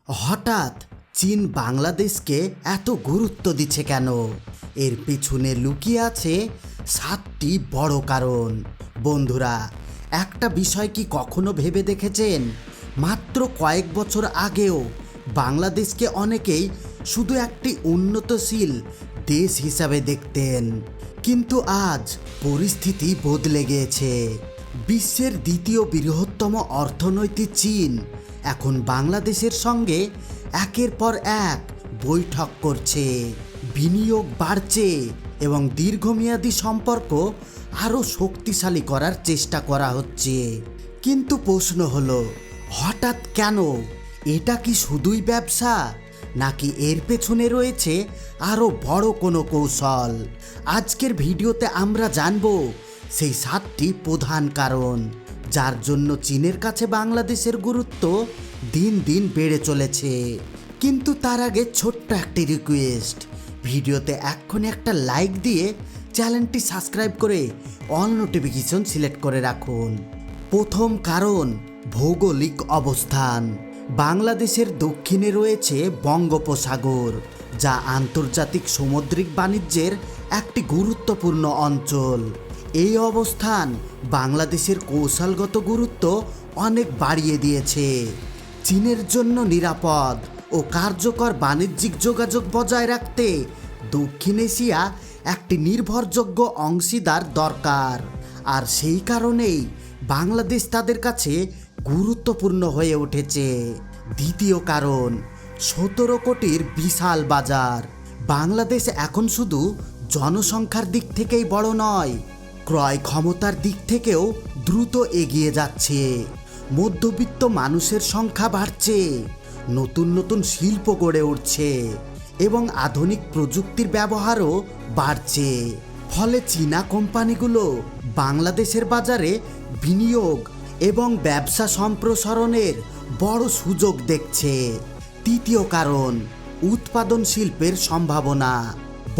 হঠাৎ চীন বাংলাদেশকে এত গুরুত্ব দিচ্ছে কেন? এর পিছনে লুকিয়ে আছে 7টি বড় কারণ। বন্ধুরা, একটা বিষয় কি কখনো ভেবে দেখেছেন? মাত্র কয়েক বছর আগেও বাংলাদেশকে অনেকেই শুধু একটি উন্নতশীল দেশ হিসাবে দেখতেন, কিন্তু আজ পরিস্থিতি বদলে গিয়েছে। বিশ্বের দ্বিতীয় বৃহত্তম অর্থনৈতিক চীন এখন বাংলাদেশের সঙ্গে একের পর এক বৈঠক করছে, বিনিয়োগ বাড়ছে এবং দীর্ঘমেয়াদী সম্পর্ক আরও শক্তিশালী করার চেষ্টা করা হচ্ছে। কিন্তু প্রশ্ন হলো, হঠাৎ কেন? এটা কি শুধুই ব্যবসা, নাকি এর পেছনে রয়েছে আরও বড় কোনো কৌশল? আজকের ভিডিওতে আমরা জানব সেই 7টি প্রধান কারণ যার জন্য চীনের কাছে বাংলাদেশের গুরুত্ব দিন দিন বেড়ে চলেছে। কিন্তু তার আগে ছোট্ট একটি রিকোয়েস্ট, ভিডিওতে এক্ষুনি একটা লাইক দিয়ে চ্যানেলটি সাবস্ক্রাইব করে অল নোটিফিকেশন সিলেক্ট করে রাখুন। প্রথম কারণ, ভৌগোলিক অবস্থান। বাংলাদেশের দক্ষিণে রয়েছে বঙ্গোপসাগর, যা আন্তর্জাতিক সামুদ্রিক বাণিজ্যের একটি গুরুত্বপূর্ণ অঞ্চল। এই অবস্থান বাংলাদেশের কৌশলগত গুরুত্ব অনেক বাড়িয়ে দিয়েছে। চীনের জন্য নিরাপদ ও কার্যকর বাণিজ্যিক যোগাযোগ বজায় রাখতে দক্ষিণ এশিয়া একটি নির্ভরযোগ্য অংশীদার দরকার, আর সেই কারণেই বাংলাদেশ তাদের কাছে গুরুত্বপূর্ণ হয়ে উঠেছে। দ্বিতীয় কারণ, 17 কোটির বিশাল বাজার। বাংলাদেশ এখন শুধু জনসংখ্যার দিক থেকেই বড় নয়, ক্রয় ক্ষমতার দিক থেকেও দ্রুত এগিয়ে যাচ্ছে। মধ্যবিত্ত মানুষের সংখ্যা বাড়ছে, নতুন নতুন শিল্প গড়ে উঠছে এবং আধুনিক প্রযুক্তির ব্যবহারও বাড়ছে। ফলে চীনা কোম্পানিগুলো বাংলাদেশের বাজারে বিনিয়োগ এবং ব্যবসা সম্প্রসারণের বড় সুযোগ দেখছে। তৃতীয় কারণ, উৎপাদন শিল্পের সম্ভাবনা।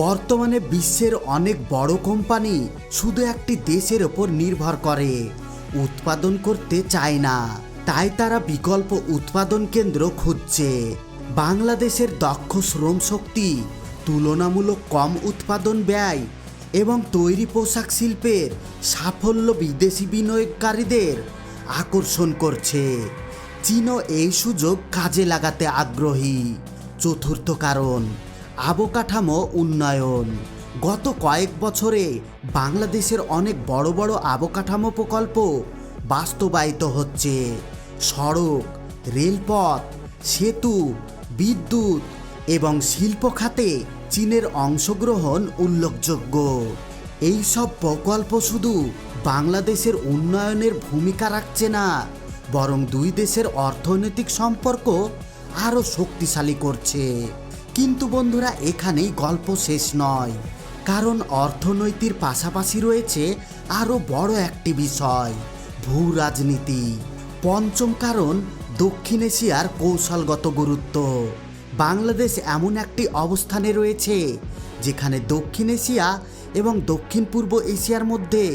বর্তমানে বিশ্বের অনেক বড় কোম্পানি শুধু একটি দেশের ওপর নির্ভর করে উৎপাদন করতে চায় না, তাই তারা বিকল্প উৎপাদন কেন্দ্র খুঁজছে। বাংলাদেশের দক্ষ শ্রম শক্তি, তুলনামূলক কম উৎপাদন ব্যয় এবং তৈরি পোশাক শিল্পের সাফল্য বিদেশি বিনিয়োগকারীদের আকর্ষণ করছে। চীনও এই সুযোগ কাজে লাগাতে আগ্রহী। চতুর্থ কারণ, অবকাঠামো উন্নয়ন। গত কয়েক বছরে বাংলাদেশের অনেক বড় বড় অবকাঠামো প্রকল্প বাস্তবায়িত হচ্ছে। সড়ক, রেলপথ, সেতু, বিদ্যুৎ এবং শিল্প খাতে চীনের অংশগ্রহণ উল্লেখযোগ্য। এই সব প্রকল্প শুধু বাংলাদেশের উন্নয়নের ভূমিকা রাখছে না, বরং দুই দেশের অর্থনৈতিক সম্পর্ক আরও শক্তিশালী করছে। কিন্তু বন্ধুরা, এখানেই গল্প শেষ নয়, কারণ অর্থনৈতিক পাশাপাশি রয়েছে আরও বড় একটি বিষয়, ভূ রাজনীতি। পঞ্চম কারণ, দক্ষিণ এশিয়ার কৌশলগত গুরুত্ব। বাংলাদেশ এমন একটি অবস্থানে রয়েছে যেখানে দক্ষিণ এশিয়া এবং দক্ষিণ পূর্ব এশিয়ার মধ্যে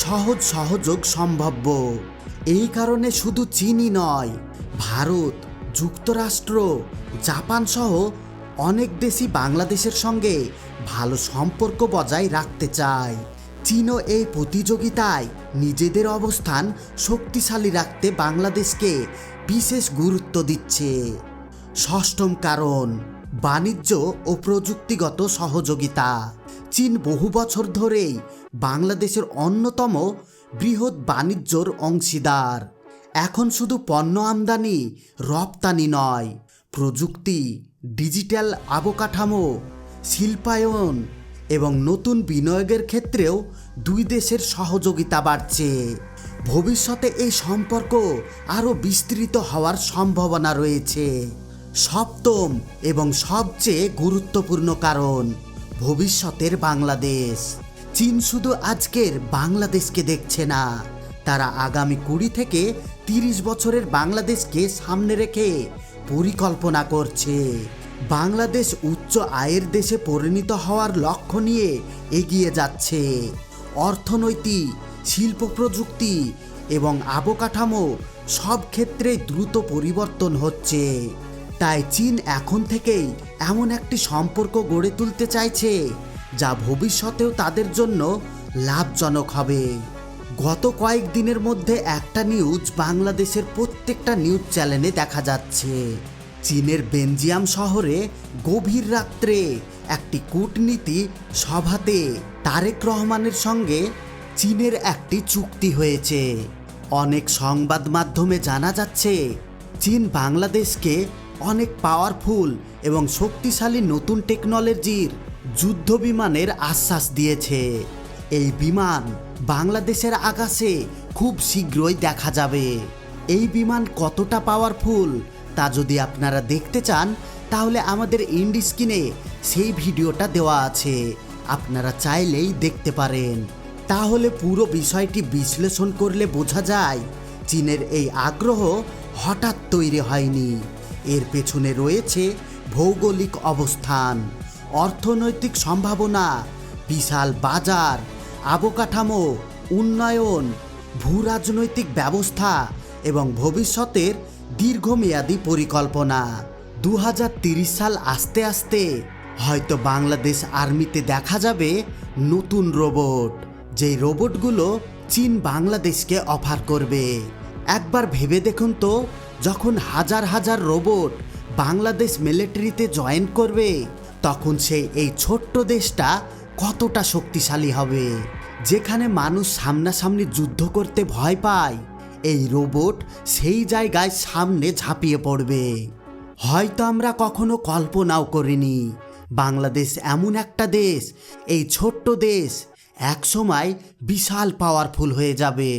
সহজ সহযোগ সম্ভাব্য। এই কারণে শুধু চীনই নয়, ভারত, যুক্তরাষ্ট্র, জাপান সহ অনেক দেশই বাংলাদেশের সঙ্গে ভালো সম্পর্ক বজায় রাখতে চায়। চীনও এই প্রতিযোগিতায় নিজেদের অবস্থান শক্তিশালী রাখতে বাংলাদেশকে বিশেষ গুরুত্ব দিচ্ছে। ষষ্ঠম কারণ, বাণিজ্য ও প্রযুক্তিগত সহযোগিতা। চীন বহু বছর ধরেই বাংলাদেশের অন্যতম বৃহৎ বাণিজ্যর অংশীদার। এখন শুধু পণ্য আমদানি রপ্তানি নয়, প্রযুক্তি, ডিজিটাল অবকাঠামো, শিল্পায়ন এবং নতুন বিনিয়োগের ক্ষেত্রেও দুই দেশের সহযোগিতা বাড়ছে। ভবিষ্যতে এই সম্পর্ক আরও বিস্তৃত হওয়ার সম্ভাবনা রয়েছে। সপ্তম এবং সবচেয়ে গুরুত্বপূর্ণ কারণ, ভবিষ্যতের বাংলাদেশ। চীন শুধু আজকের বাংলাদেশকে দেখছে না, তারা আগামী 20 থেকে 30 বছরের বাংলাদেশকে সামনে রেখে পরিকল্পনা করছে। বাংলাদেশ উচ্চ আয়ের দেশে পরিণত হওয়ার লক্ষ্য নিয়ে এগিয়ে যাচ্ছে। অর্থনৈতিক, শিল্প প্রযুক্তি এবং অবকাঠামো সব ক্ষেত্রে দ্রুত পরিবর্তন হচ্ছে। তাই চীন এখন থেকেই এমন একটি সম্পর্ক গড়ে তুলতে চাইছে যা ভবিষ্যতেও তাদের জন্য লাভজনক হবে। গত কয়েকদিনের মধ্যে একটা নিউজ বাংলাদেশের প্রত্যেকটা নিউজ চ্যানেলে দেখা যাচ্ছে। চীনের বেনজিয়াম শহরে গভীর রাত্রে একটি কূটনীতি সভাতে তারেক রহমানের সঙ্গে চীনের একটি চুক্তি হয়েছে। অনেক সংবাদ মাধ্যমে জানা যাচ্ছে চীন বাংলাদেশকে অনেক পাওয়ারফুল এবং শক্তিশালী নতুন টেকনোলজির যুদ্ধ বিমানের আশ্বাস দিয়েছে। এই বিমান বাংলাদেশের আকাশে খুব শীঘ্রই দেখা যাবে। এই বিমান কতটা পাওয়ারফুল তা যদি আপনারা দেখতে চান তাহলে আমাদের ইন্ড স্ক্রিনে সেই ভিডিওটা দেওয়া আছে, আপনারা চাইলেই দেখতে পারেন। তাহলে পুরো বিষয়টি বিশ্লেষণ করলে বোঝা যায় চীনের এই আগ্রহ হঠাৎ তৈরি হয়নি। এর পেছনে রয়েছে ভৌগোলিক অবস্থান, অর্থনৈতিক সম্ভাবনা, বিশাল বাজার, অবকাঠামো, উন্নয়ন, ভূরাজনৈতিক ব্যবস্থা এবং ভবিষ্যতের দীর্ঘমেয়াদী পরিকল্পনা। 2030 সাল আসতে আসতে হয়তো বাংলাদেশ আর্মিতে দেখা যাবে নতুন রোবট, যেই রোবটগুলো চীন বাংলাদেশকে অফার করবে। একবার ভেবে দেখুন তো, যখন হাজার হাজার রোবট বাংলাদেশ মিলিটারিতে জয়েন করবে তখন এই ছোট্ট দেশটা কতটা শক্তিশালী হবে। যেখানে মানুষ সামনাসামনি যুদ্ধ করতে ভয় পায়, এই রোবট সেই জায়গায় সামনে ঝাঁপিয়ে পড়বে। হয়তো আমরা কখনো কল্পনাও করিনি বাংলাদেশ এমন একটা দেশ, এই ছোট্ট দেশ একসময় বিশাল পাওয়ারফুল হয়ে যাবে।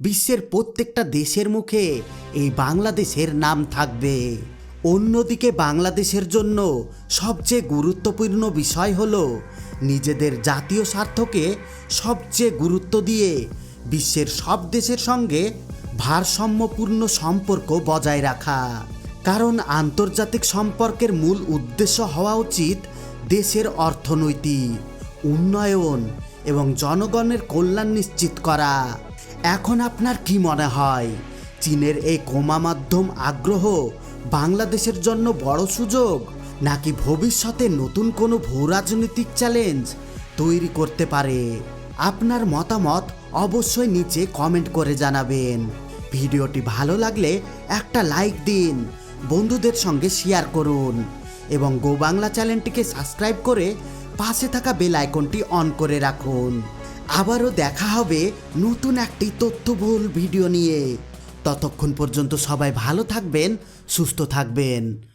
বিশ্বের প্রত্যেকটা দেশের মুখে এই বাংলাদেশের নাম থাকবে। অন্যদিকে বাংলাদেশের জন্য সবচেয়ে গুরুত্বপূর্ণ বিষয় হলো নিজেদের জাতীয় স্বার্থকে সবচেয়ে গুরুত্ব দিয়ে বিশ্বের সব দেশের সঙ্গে ভারসাম্যপূর্ণ সম্পর্ক বজায় রাখা। কারণ আন্তর্জাতিক সম্পর্কের মূল উদ্দেশ্য হওয়া উচিত দেশের অর্থনৈতিক উন্নয়ন এবং জনগণের কল্যাণ নিশ্চিত করা। এখন আপনার কি মনে হয়, চীনের এই ক্রমবর্ধমান আগ্রহ বাংলাদেশের জন্য বড় সুযোগ, নাকি ভবিষ্যতে নতুন কোনো ভূরাজনৈতিক চ্যালেঞ্জ তৈরি করতে পারে? আপনার মতামত অবশ্যই নিচে কমেন্ট করে জানাবেন। ভিডিওটি ভালো লাগলে একটা লাইক দিন, বন্ধুদের সঙ্গে শেয়ার করুন এবং গো বাংলা চ্যানেলটিকে সাবস্ক্রাইব করে পাশে থাকা বেল আইকনটি অন করে রাখুন। আবারও দেখা হবে নতুন একটি তথ্যবহুল ভিডিও নিয়ে। ততক্ষণ পর্যন্ত সবাই ভালো থাকবেন, সুস্থ থাকবেন।